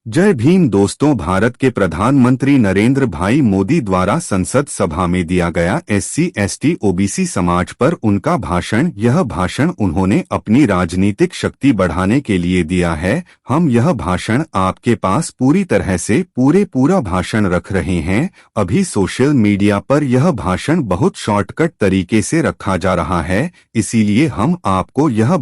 जय भीम दोस्तों। भारत के प्रधानमंत्री नरेंद्र भाई मोदी द्वारा संसद सभा में दिया गया एससी, एसटी, ओबीसी समाज पर उनका भाषण। यह भाषण उन्होंने अपनी राजनीतिक शक्ति बढ़ाने के लिए दिया है। हम यह भाषण आपके पास पूरी तरह से पूरा भाषण रख रहे हैं। अभी सोशल मीडिया पर यह भाषण बहुत शॉर्टकट तरीके से रखा जा रहा है, इसीलिए हम आपको यह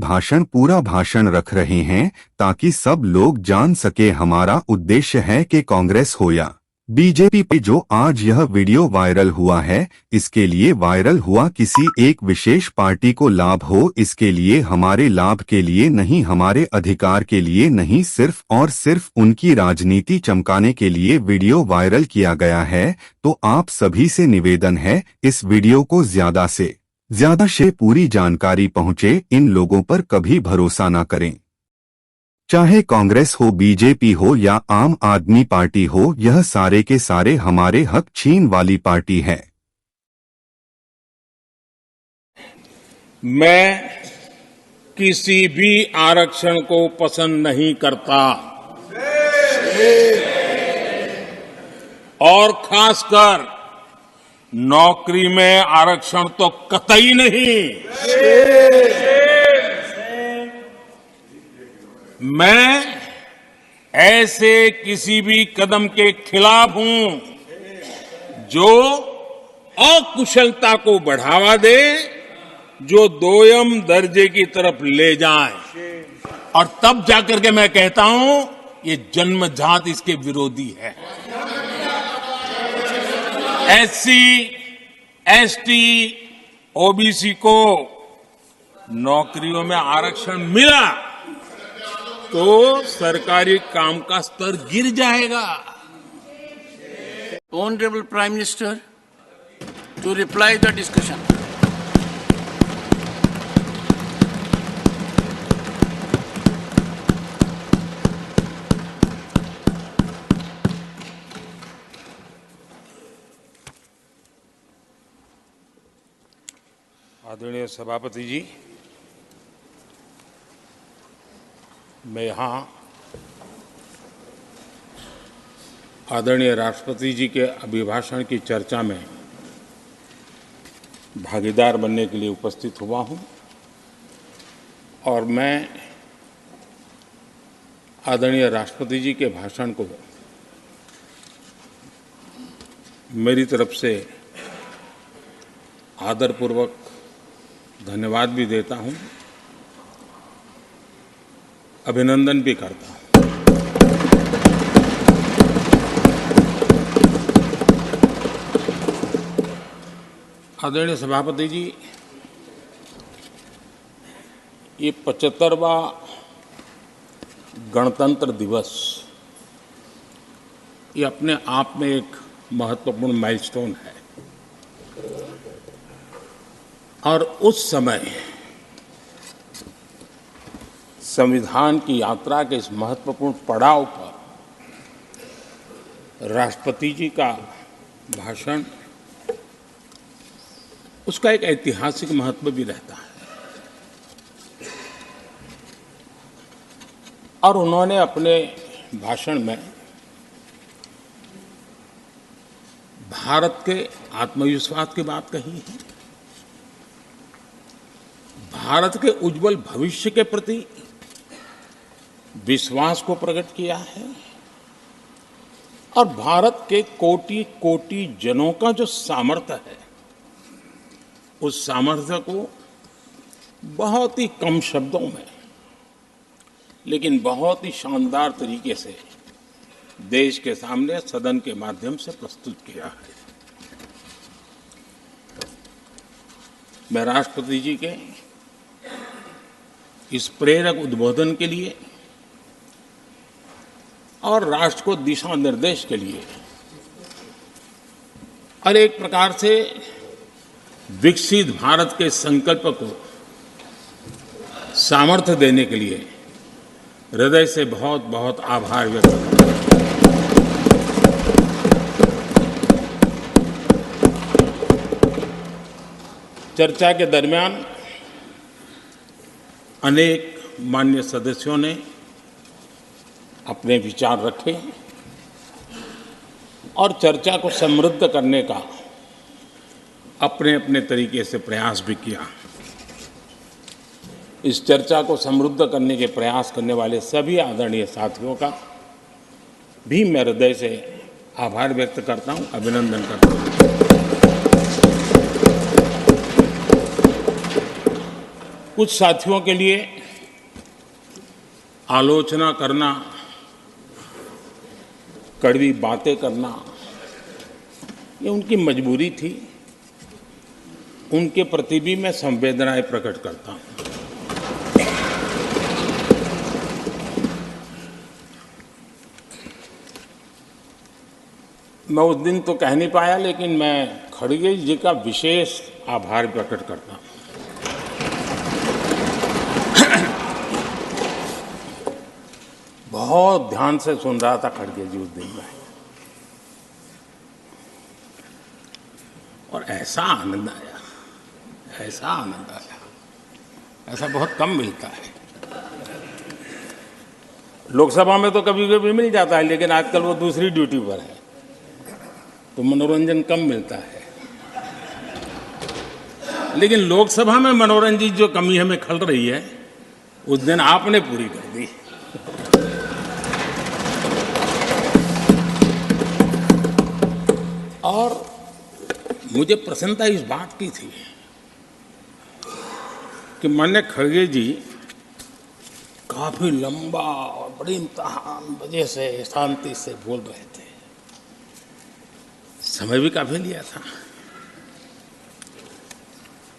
पूरा भाषण रख रहे हैं ताकि सब लोग जान सके। हमारा उद्देश्य है कि कांग्रेस हो या बीजेपी पे जो आज यह वीडियो वायरल हुआ है, इसके लिए वायरल हुआ किसी एक विशेष पार्टी को लाभ हो, इसके लिए हमारे लाभ के लिए नहीं, हमारे अधिकार के लिए नहीं, सिर्फ और सिर्फ उनकी राजनीति चमकाने के लिए वीडियो वायरल किया गया है। तो आप सभी से निवेदन है, इस वीडियो को ज्यादा से ज्यादा से पूरी जानकारी पहुंचे। इन लोगों पर कभी भरोसा न करें, चाहे कांग्रेस हो, बीजेपी हो या आम आदमी पार्टी हो, यह सारे के सारे हमारे हक छीन वाली पार्टी है। मैं किसी भी आरक्षण को पसंद नहीं करता और खासकर नौकरी में आरक्षण तो कतई नहीं। मैं ऐसे किसी भी कदम के खिलाफ हूं जो अकुशलता को बढ़ावा दे, जो दोयम दर्जे की तरफ ले जाए, और तब जाकर के मैं कहता हूं ये जन्मजात इसके विरोधी है। एससी, एसटी, ओबीसी को नौकरियों में आरक्षण मिला तो सरकारी काम का स्तर गिर जाएगा। Honorable Prime Minister, to reply the discussion. आदरणीय सभापति जी, मैं यहाँ आदरणीय राष्ट्रपति जी के अभिभाषण की चर्चा में भागीदार बनने के लिए उपस्थित हुआ हूँ और मैं आदरणीय राष्ट्रपति जी के भाषण को मेरी तरफ से आदरपूर्वक धन्यवाद भी देता हूँ, अभिनंदन भी करता हूँ। आदरणीय सभापति जी, ये 75वां गणतंत्र दिवस ये अपने आप में एक महत्वपूर्ण माइलस्टोन है और उस समय संविधान की यात्रा के इस महत्वपूर्ण पड़ाव पर राष्ट्रपति जी का भाषण, उसका एक ऐतिहासिक महत्व भी रहता है। और उन्होंने अपने भाषण में भारत के आत्मविश्वास की बात कही है, भारत के उज्जवल भविष्य के प्रति विश्वास को प्रकट किया है और भारत के कोटि कोटि जनों का जो सामर्थ्य है, उस सामर्थ्य को बहुत ही कम शब्दों में लेकिन बहुत ही शानदार तरीके से देश के सामने सदन के माध्यम से प्रस्तुत किया है। मैं राष्ट्रपति जी के इस प्रेरक उद्बोधन के लिए और राष्ट्र को दिशा निर्देश के लिए और एक प्रकार से विकसित भारत के संकल्प को सामर्थ्य देने के लिए हृदय से बहुत बहुत आभार व्यक्त करता हूं। चर्चा के दरमियान अनेक माननीय सदस्यों ने अपने विचार रखे और चर्चा को समृद्ध करने का अपने अपने तरीके से प्रयास भी किया। इस चर्चा को समृद्ध करने के प्रयास करने वाले सभी आदरणीय साथियों का भी मैं हृदय से आभार व्यक्त करता हूं, अभिनंदन करता हूं। कुछ साथियों के लिए आलोचना करना, कड़वी बातें करना, ये उनकी मजबूरी थी। उनके प्रति भी मैं संवेदनाएं प्रकट करता हूं। मैं उस दिन तो कह नहीं पाया, लेकिन मैं खड़गे जी का विशेष आभार प्रकट करता हूं। बहुत ध्यान से सुन रहा था खड़गे जी उस दिन में, और ऐसा आनंद आया, ऐसा आनंद आया, ऐसा बहुत कम मिलता है। लोकसभा में तो कभी कभी मिल जाता है, लेकिन आजकल वो दूसरी ड्यूटी पर है, तो मनोरंजन कम मिलता है। लेकिन लोकसभा में मनोरंजन जो कमी हमें खल रही है, उस दिन आपने पूरी कर दी। और मुझे प्रसन्नता इस बात की थी कि माननीय खड़गे जी काफी लंबा और बड़ी इम्तिहान वजह से शांति से बोल रहे थे। समय भी काफी लिया था।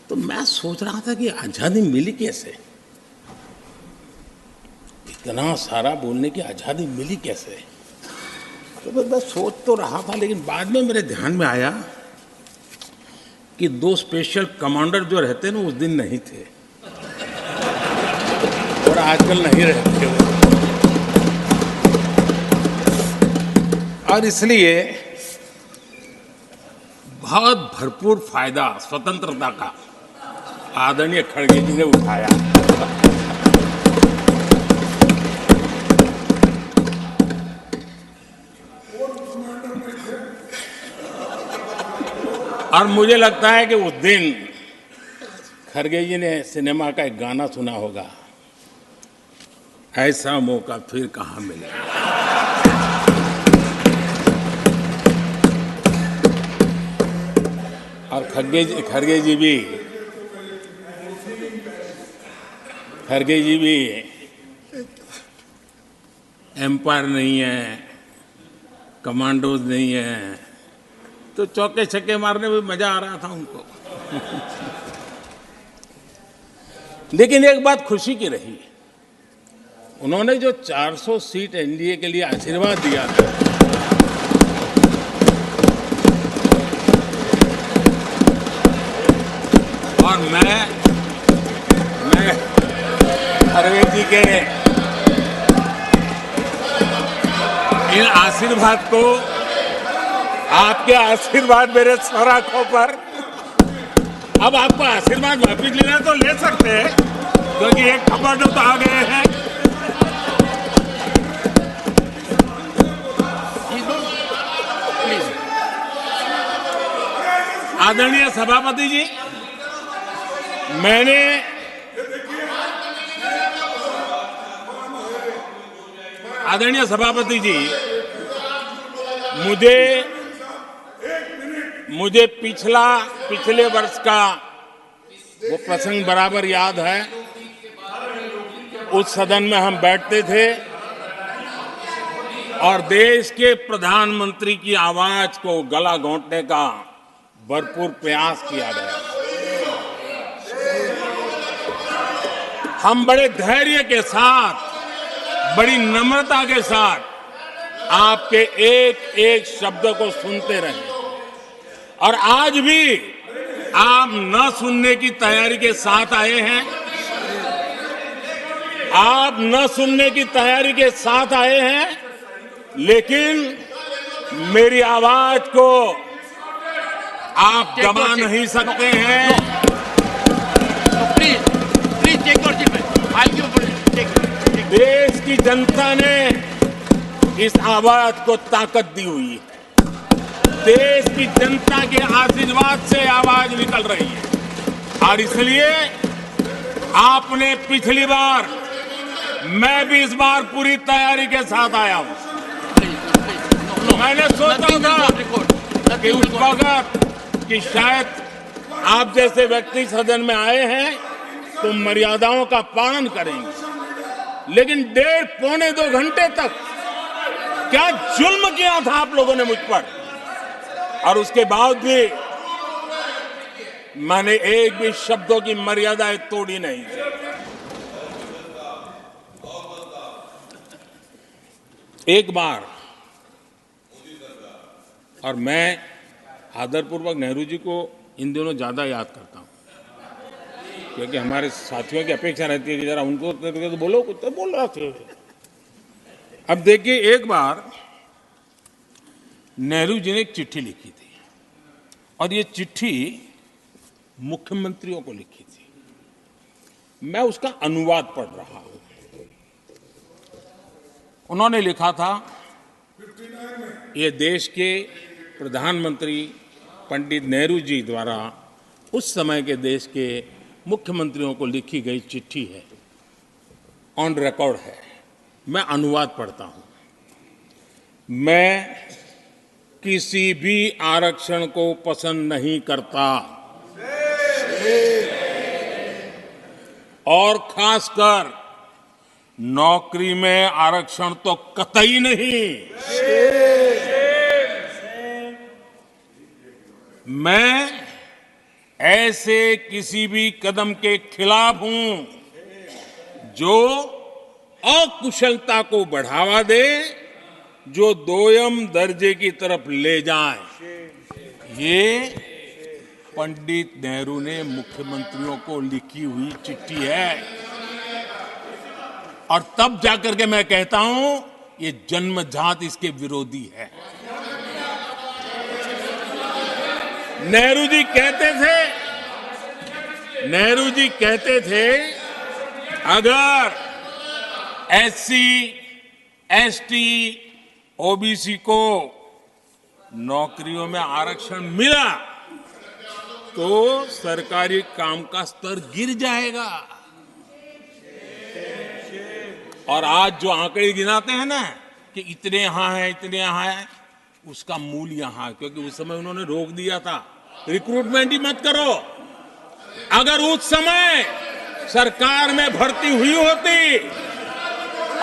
तो मैं सोच रहा था कि आजादी मिली कैसे, इतना सारा बोलने की आजादी मिली कैसे। तो मैं सोच तो रहा था, लेकिन बाद में मेरे ध्यान में आया कि 2 स्पेशल कमांडर जो रहते ना, उस दिन नहीं थे और आजकल नहीं रहते वो। और इसलिए बहुत भरपूर फायदा स्वतंत्रता का आदरणीय खड़गे जी ने उठाया। और मुझे लगता है कि उस दिन खड़गे जी ने सिनेमा का एक गाना सुना होगा, ऐसा मौका फिर कहाँ मिलेगा। और खड़गे जी भी एम्पायर नहीं है, कमांडोज नहीं है, तो चौके छक्के मारने में मजा आ रहा था उनको। लेकिन एक बात खुशी की रही, उन्होंने जो 400 सीट एनडीए के लिए आशीर्वाद दिया था, और मैं खड़गे जी के इन आशीर्वाद को, आपके आशीर्वाद मेरे सर आंखों पर, अब आपको आशीर्वाद वापिस लेना तो ले सकते हैं, क्योंकि एक खबर तो आ गए हैं। आदरणीय सभापति जी, मैंने आदरणीय सभापति जी, मुझे पिछले वर्ष का वो प्रसंग बराबर याद है। उस सदन में हम बैठते थे और देश के प्रधानमंत्री की आवाज को गला घोंटने का भरपूर प्रयास किया गया। हम बड़े धैर्य के साथ, बड़ी नम्रता के साथ आपके एक एक शब्द को सुनते रहे, और आज भी आप न सुनने की तैयारी के साथ आए हैं। आप न सुनने की तैयारी के साथ आए हैं, लेकिन मेरी आवाज को आप दबा नहीं सकते हैं। Please take your seat. देश की जनता ने इस आवाज को ताकत दी हुई है। देश की जनता के आशीर्वाद से आवाज निकल रही है और इसलिए आपने पिछली बार, मैं भी इस बार पूरी तैयारी के साथ आया हूं। मैंने सोचा था कि उस वक्त कि शायद आप जैसे व्यक्ति सदन में आए हैं तो मर्यादाओं का पालन करेंगे, लेकिन 1.5-2 घंटे तक क्या जुल्म किया था आप लोगों ने मुझ पर, और उसके बाद भी मैंने एक भी शब्दों की मर्यादाएं तोड़ी नहीं। एक बार, और मैं आदरपूर्वक नेहरू जी को इन दिनों ज्यादा याद करता हूं, क्योंकि हमारे साथियों की अपेक्षा रहती है कि जरा उनको तो बोलो, कुछ तो बोल रहा थे। अब देखिए, एक बार नेहरू जी ने एक चिट्ठी लिखी थी और ये चिट्ठी मुख्यमंत्रियों को लिखी थी। मैं उसका अनुवाद पढ़ रहा हूं। उन्होंने लिखा था, ये देश के प्रधानमंत्री पंडित नेहरू जी द्वारा उस समय के देश के मुख्यमंत्रियों को लिखी गई चिट्ठी है, ऑन रिकॉर्ड है। मैं अनुवाद पढ़ता हूं। मैं किसी भी आरक्षण को पसंद नहीं करता और खासकर नौकरी में आरक्षण तो कतई नहीं। मैं ऐसे किसी भी कदम के खिलाफ हूं जो अकुशलता को बढ़ावा दे, जो दोयम दर्जे की तरफ ले जाए। ये पंडित नेहरू ने मुख्यमंत्रियों को लिखी हुई चिट्ठी है और तब जाकर के मैं कहता हूं ये जन्मजात इसके विरोधी है। नेहरू जी कहते थे अगर एससी, एसटी, ओबीसी को नौकरियों में आरक्षण मिला तो सरकारी काम का स्तर गिर जाएगा। और आज जो आंकड़े गिनाते हैं ना कि इतने यहां है, इतने यहां है, उसका मूल यहां है, क्योंकि उस समय उन्होंने रोक दिया था रिक्रूटमेंट ही मत करो। अगर उस समय सरकार में भर्ती हुई होती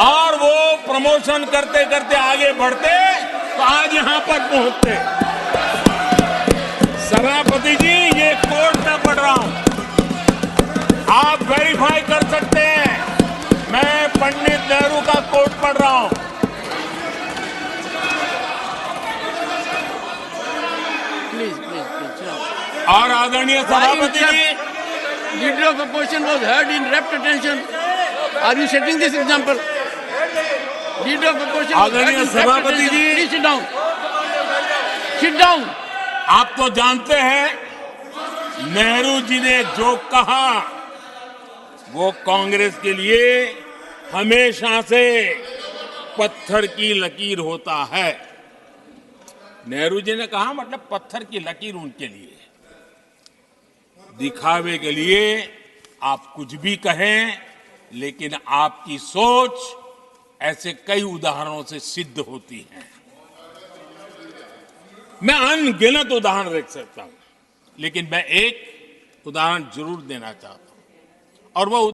और वो प्रमोशन करते करते आगे बढ़ते तो आज यहां पर पहुंचते। सभापति जी, ये कोर्ट में पढ़ रहा हूं, आप वेरीफाई कर सकते हैं। मैं पंडित नेहरू का कोर्ट पढ़ रहा हूं। Please. और आदरणीय सभापति जी, Leader of opposition was heard in rapt attention. Are you setting this example? Leader of opposition was heard आदरणीय in rapt सभापति attention. Ji, Please sit down. Sit down. आप तो जानते हैं नेहरू जी ने जो कहा वो कांग्रेस के लिए हमेशा से पत्थर की लकीर होता है। नेहरू जी ने कहा मतलब पत्थर की लकीर उनके लिए। दिखावे के लिए आप कुछ भी कहें, लेकिन आपकी सोच ऐसे कई उदाहरणों से सिद्ध होती है। मैं अनगिनत उदाहरण देख सकता हूं, लेकिन मैं एक उदाहरण जरूर देना चाहता हूं और वो